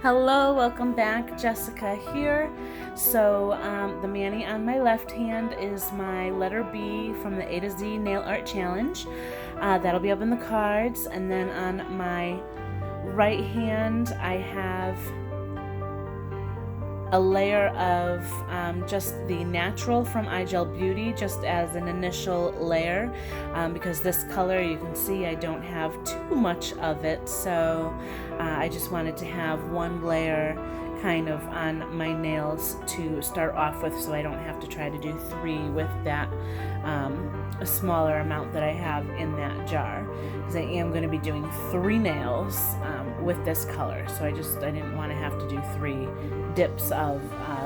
Hello, welcome back. Jessica here. So the Mani on my left hand is my letter B from the A to Z Nail Art Challenge. That'll be up in the cards. And then on my right hand, I have a layer of just the natural from iGel Beauty, just as an initial layer, because this color, you can see I don't have too much of it, so I just wanted to have one layer kind of on my nails to start off with, so I don't have to try to do three with that a smaller amount that I have in that jar, because I am going to be doing 3 nails with this color, so I didn't want to have to do 3 dips of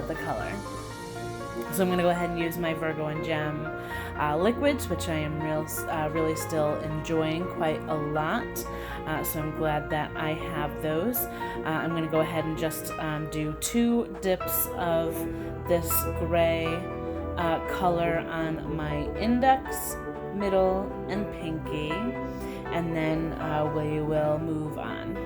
the color. So I'm going to go ahead and use my Virgo and Gem liquids, which I am really still enjoying quite a lot. So I'm glad that I have those. I'm going to go ahead and just do 2 dips of this gray color on my index, middle, and pinky, and then we will move on.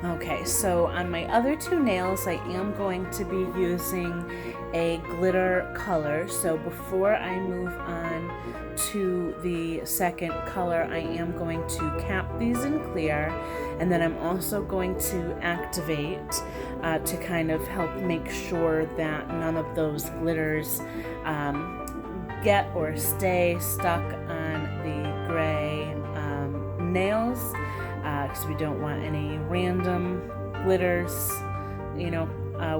Okay, so on my other 2 nails, I am going to be using a glitter color. So before I move on to the second color, I am going to cap these in clear, and then I'm also going to activate to kind of help make sure that none of those glitters get or stay stuck on the gray nails, because we don't want any random glitters,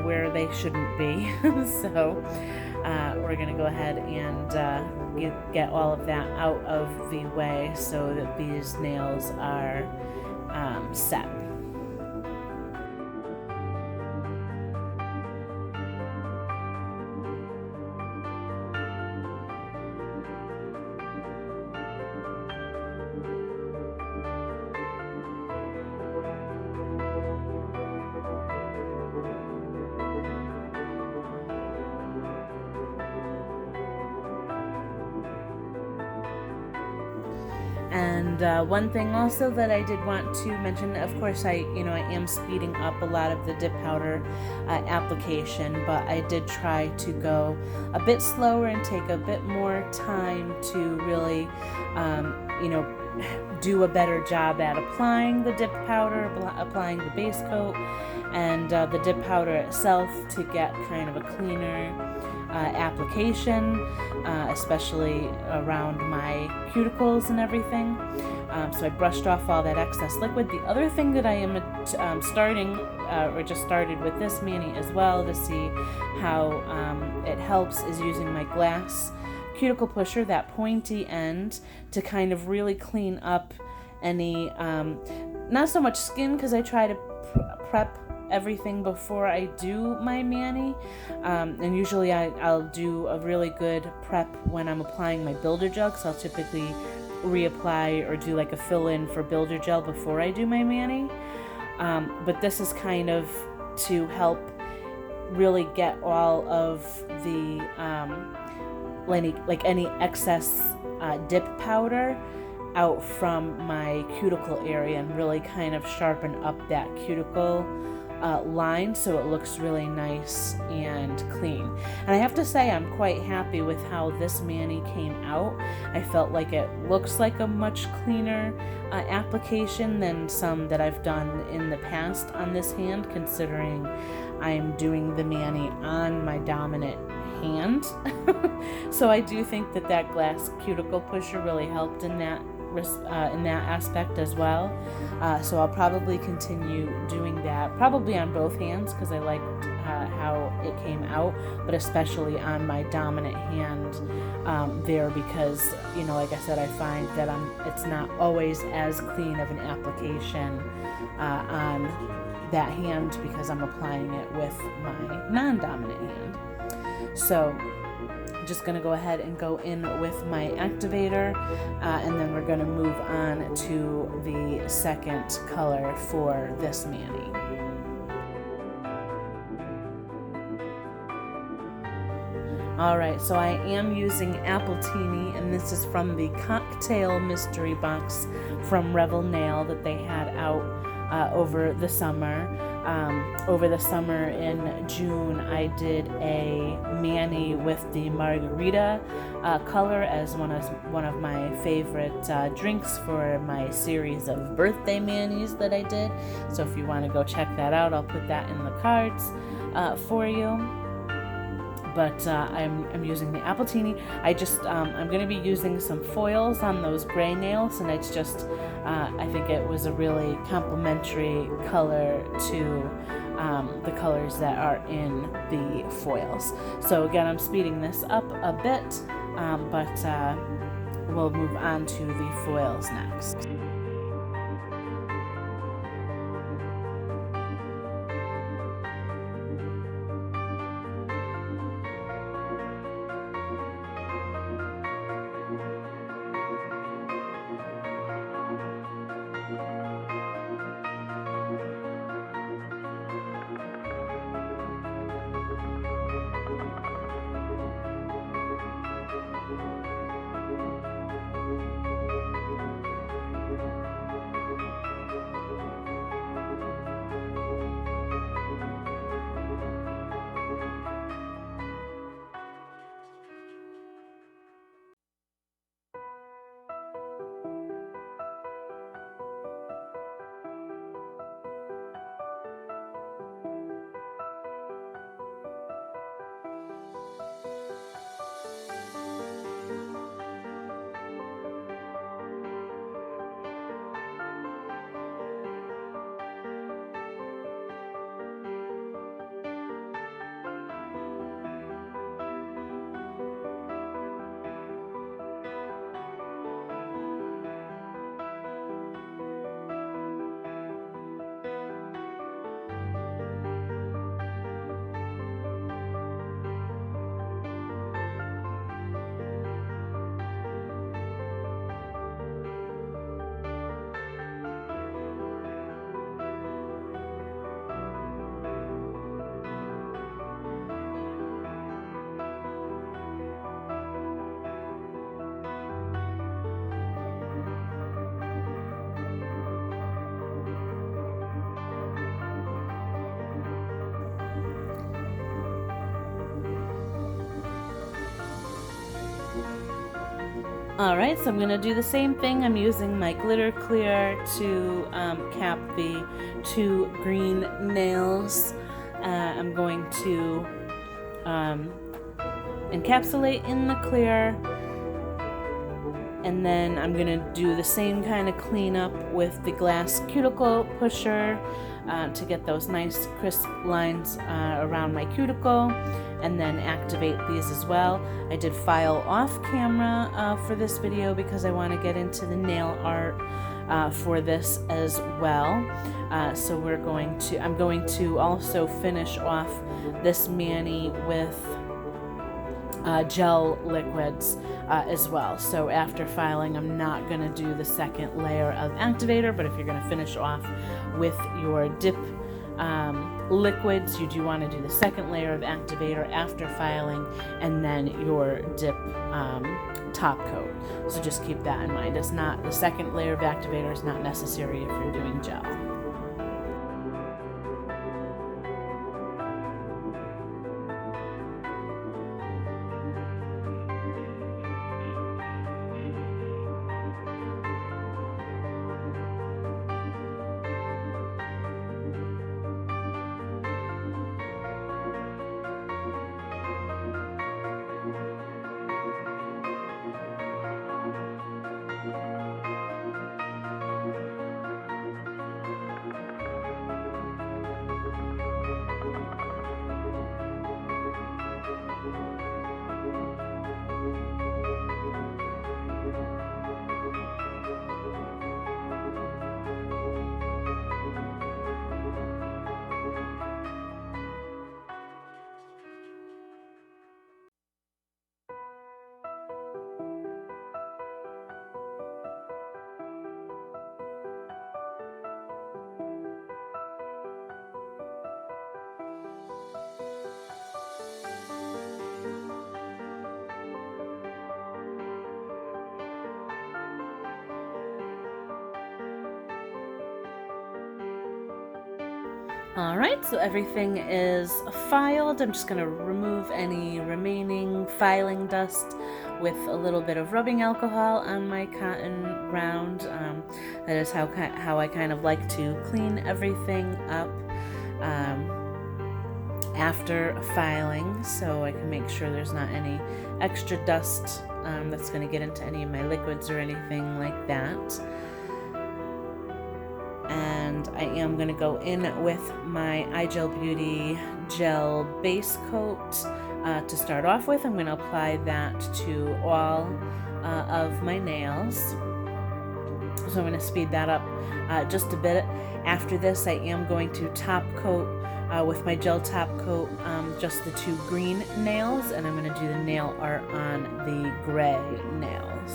where they shouldn't be. So we're going to go ahead and get all of that out of the way so that these nails are set. And one thing also that I did want to mention, of course, I am speeding up a lot of the dip powder application, but I did try to go a bit slower and take a bit more time to really, do a better job at applying the dip powder, applying the base coat, and the dip powder itself to get kind of a cleaner application, especially around my cuticles and everything. So I brushed off all that excess liquid. The other thing that I am starting, or just started with this mani as well to see how it helps, is using my glass cuticle pusher, that pointy end, to kind of really clean up any, not so much skin, because I try to prep everything before I do my mani, and usually I'll do a really good prep when I'm applying my builder gel, because I'll typically reapply or do like a fill-in for builder gel before I do my mani, but this is kind of to help really get all of the any excess dip powder out from my cuticle area and really kind of sharpen up that cuticle line so it looks really nice and clean. And I have to say, I'm quite happy with how this mani came out. I felt like it looks like a much cleaner application than some that I've done in the past on this hand, considering I'm doing the mani on my dominant hand. So I do think that that glass cuticle pusher really helped in that aspect as well. So I'll probably continue doing that, probably on both hands, because I liked how it came out, but especially on my dominant hand there, because like I said, I find that it's not always as clean of an application on that hand because I'm applying it with my non-dominant hand. So I'm just going to go ahead and go in with my activator, and then we're going to move on to the second color for this mani. Alright, so I am using Appletini, and this is from the Cocktail Mystery Box from Referral Nail that they had out over the summer. Over the summer in June, I did a mani with the margarita color as one of my favorite drinks for my series of birthday manis that I did. So if you want to go check that out, I'll put that in the cards for you. But I'm using the Appletini. I'm going to be using some foils on those gray nails, and it's just I think it was a really complementary color to the colors that are in the foils. So again, I'm speeding this up a bit, but we'll move on to the foils next. Alright, so I'm going to do the same thing. I'm using my glitter clear to cap the 2 green nails. I'm going to encapsulate in the clear, and then I'm going to do the same kind of cleanup with the glass cuticle pusher to get those nice crisp lines around my cuticle, and then activate these as well. I did file off camera for this video because I want to get into the nail art for this as well. So I'm going to also finish off this mani with gel liquids as well. So after filing, I'm not going to do the second layer of activator, but if you're going to finish off with your dip liquids, you do want to do the second layer of activator after filing, and then your dip top coat. So just keep that in mind. It's not, the second layer of activator is not necessary if you're doing gel. Alright, so everything is filed. I'm just going to remove any remaining filing dust with a little bit of rubbing alcohol on my cotton round. That is how I kind of like to clean everything up after filing, so I can make sure there's not any extra dust that's going to get into any of my liquids or anything like that. And I am going to go in with my iGel Beauty Gel Base Coat to start off with. I'm going to apply that to all of my nails. So I'm going to speed that up just a bit. After this, I am going to top coat with my gel top coat just the 2 green nails, and I'm going to do the nail art on the gray nails.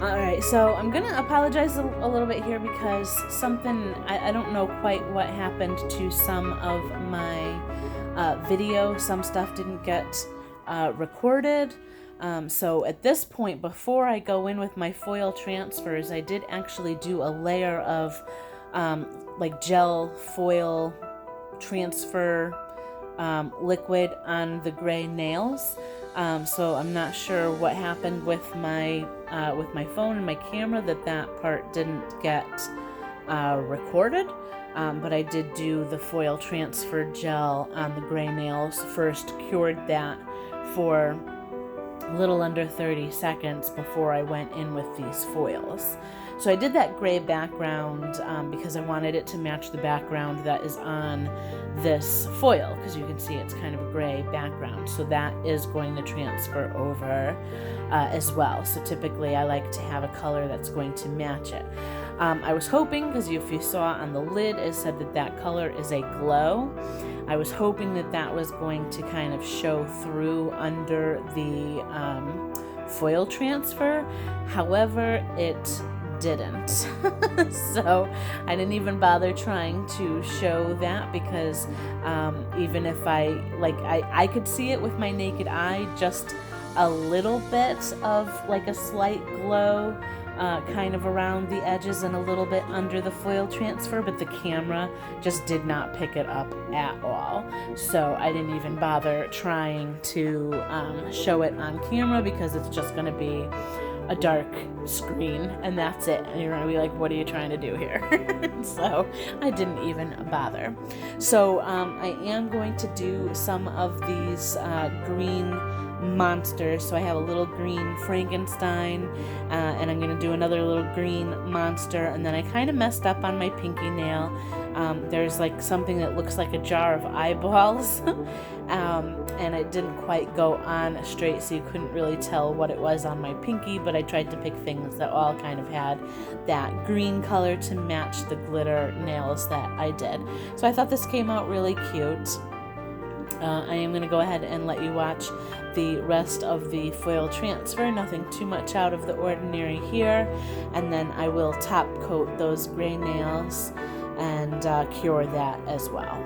All right, so I'm gonna apologize a little bit here because something, I don't know quite what happened to some of my video. Some stuff didn't get recorded. So at this point, before I go in with my foil transfers, I did actually do a layer of like gel foil transfer liquid on the gray nails. So I'm not sure what happened with my phone and my camera that part didn't get recorded. But I did do the foil transfer gel on the gray nails first, cured that for a little under 30 seconds before I went in with these foils. So I did that gray background because I wanted it to match the background that is on this foil, because you can see it's kind of a gray background. So that is going to transfer over as well. So typically I like to have a color that's going to match it. I was hoping, because if you saw on the lid, it said that color is a glow. I was hoping that was going to kind of show through under the foil transfer. However, it didn't. So I didn't even bother trying to show that, because even if I could see it with my naked eye, just a little bit of like a slight glow kind of around the edges and a little bit under the foil transfer, but the camera just did not pick it up at all. So I didn't even bother trying to show it on camera, because it's just going to be a dark screen and that's it, and you're gonna be like, what are you trying to do here? So I didn't even bother. So I am going to do some of these green monsters. So I have a little green Frankenstein, and I'm going to do another little green monster, and then I kind of messed up on my pinky nail. There's like something that looks like a jar of eyeballs, and it didn't quite go on straight, so you couldn't really tell what it was on my pinky, but I tried to pick things that all kind of had that green color to match the glitter nails that I did. So I thought this came out really cute. I am going to go ahead and let you watch the rest of the foil transfer. Nothing too much out of the ordinary here. And then I will top coat those gray nails and cure that as well.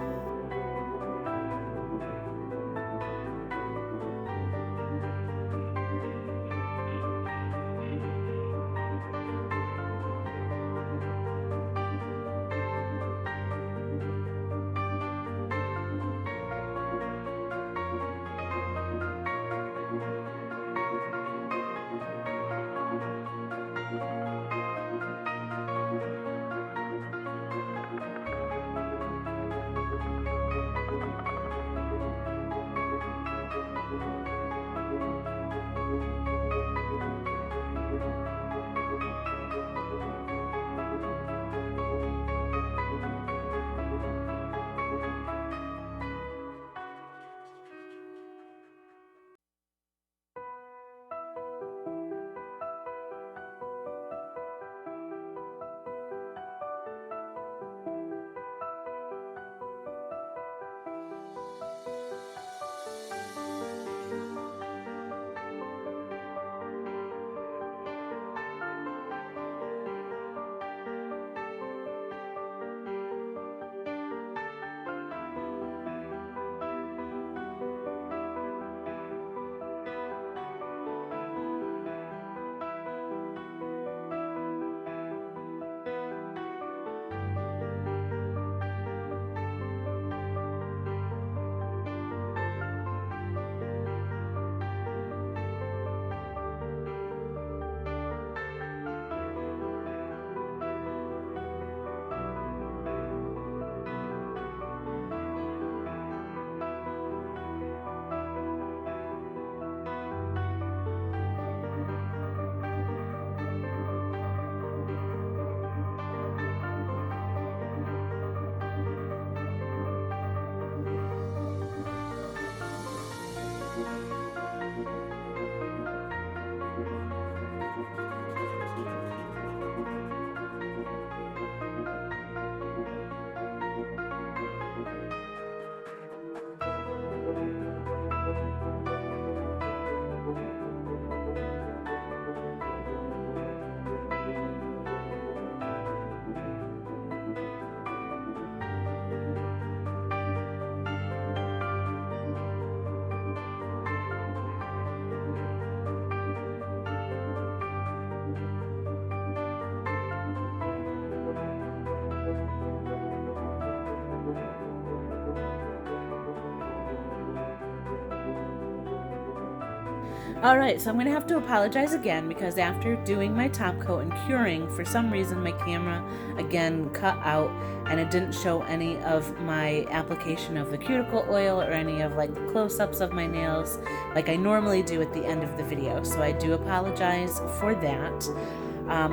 Alright, so I'm going to have to apologize again because after doing my top coat and curing, for some reason my camera again cut out and it didn't show any of my application of the cuticle oil or any of like the close-ups of my nails like I normally do at the end of the video. So I do apologize for that.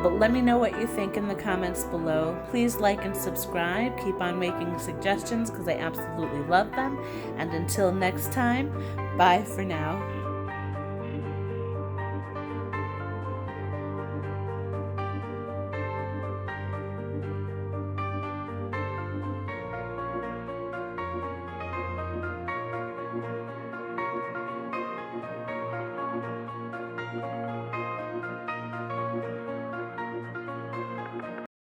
But let me know what you think in the comments below. Please like and subscribe. Keep on making suggestions because I absolutely love them. And until next time, bye for now.